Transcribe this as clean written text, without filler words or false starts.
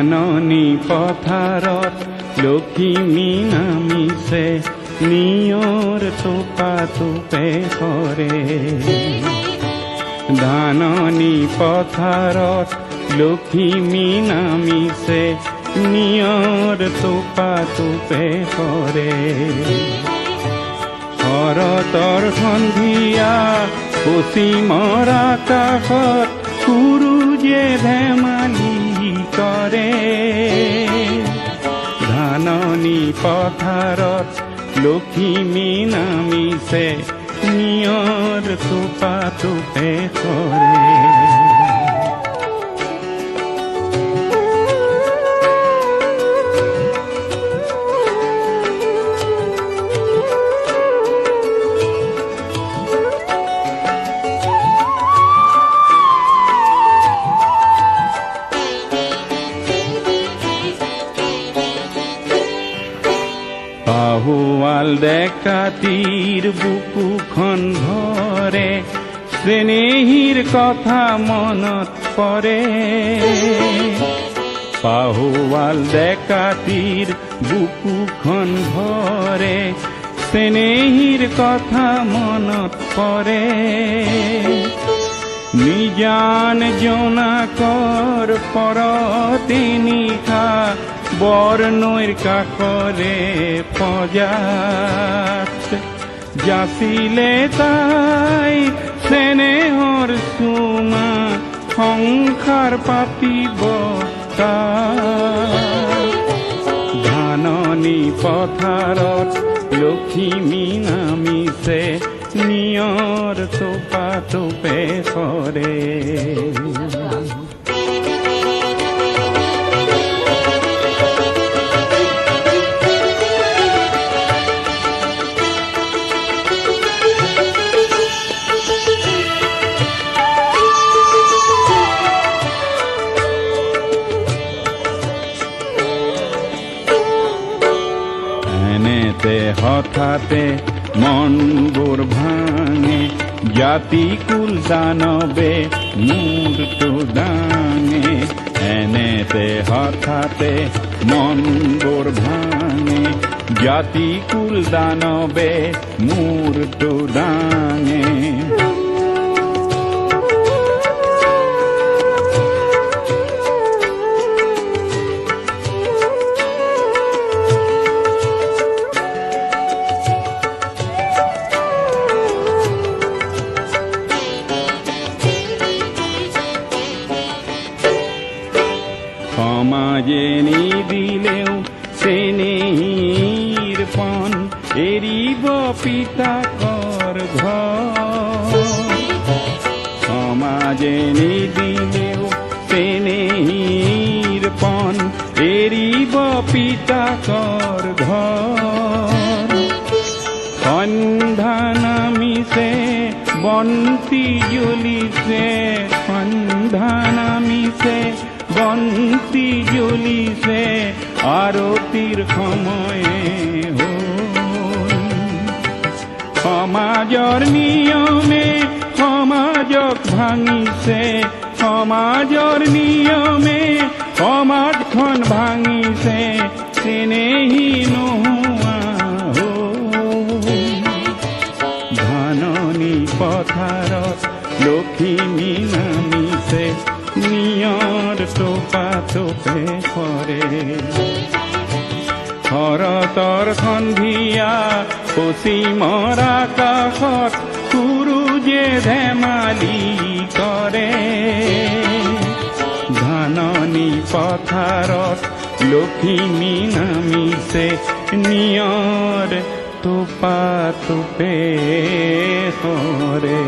ধাননি পথাৰত লখিমী নামিছে নিয়ৰ টোপা টোপে কৰে। ধাননি পথাৰত লখিমী নামিছে নিয়ৰ টোপা টোপে কৰে। শৰতৰ সন্ধিয়া পশ্চিমৰ আকাশত সূৰুযে ধেমালি কৰে। ধাননি পথাৰত লখিমী নামিছে নিয়ৰ টোপা টোপে কৰে। পাহুৱাল ডেকাতিৰ বুকুখন ভৰে, চেনেহীৰ কথা মনত পৰে। পাহুৱাল ডেকাতিৰ বুকুখন ভৰে, চেনেহীৰ কথা মনত পৰে। নিজান জোনাকৰ পৰতে নিশা বৰনৈৰ কাষৰে পঁজাত যাচিলে তাই চেনেহৰ চুমা সংসাৰ পাতিব তাত। ধাননি পথাৰত লখিমী নামিছে নিয়ৰ টোপা টোপে কৰে। এনেতে হঠাতে মনবোৰ ভাঙে, জাতিকুল দানৱে মূৰটো দাঙে। এনেতে হঠাতে মনবোৰ ভাঙে, জাতিকুল দানৱে মূৰটো দাঙে। সমাজে নিদিলেও চেনেহীৰ পণ এৰিব পিতাকৰ ঘৰ। সমাজে নিদিলেও চেনেহীৰ পণ এৰিব পিতাকৰ ঘৰ। সন্ধ্যা নামিছে বন্তি জ্বলিছে, সন্ধ্যা নামিছে বন্তি জ্বলিছে, আৰতিৰ সময়ে হ'ল। সমাজৰ নিয়মে সমাজক ভাঙিছে, সমাজৰ নিয়মে সমাজখন ভাঙিছে, চেনেহী নোহোৱা হ'ল। ধাননি পথাৰত লখিমী নামিছে নিয়ৰ টোপা টোপে কৰে। শৰতৰ সন্ধিয়া পশ্চিমৰ আকাশত সূৰুযে ধেমালি কৰে। ধাননি পথাৰত লখিমী নামিছে নিয়ৰ টোপা টোপে কৰে।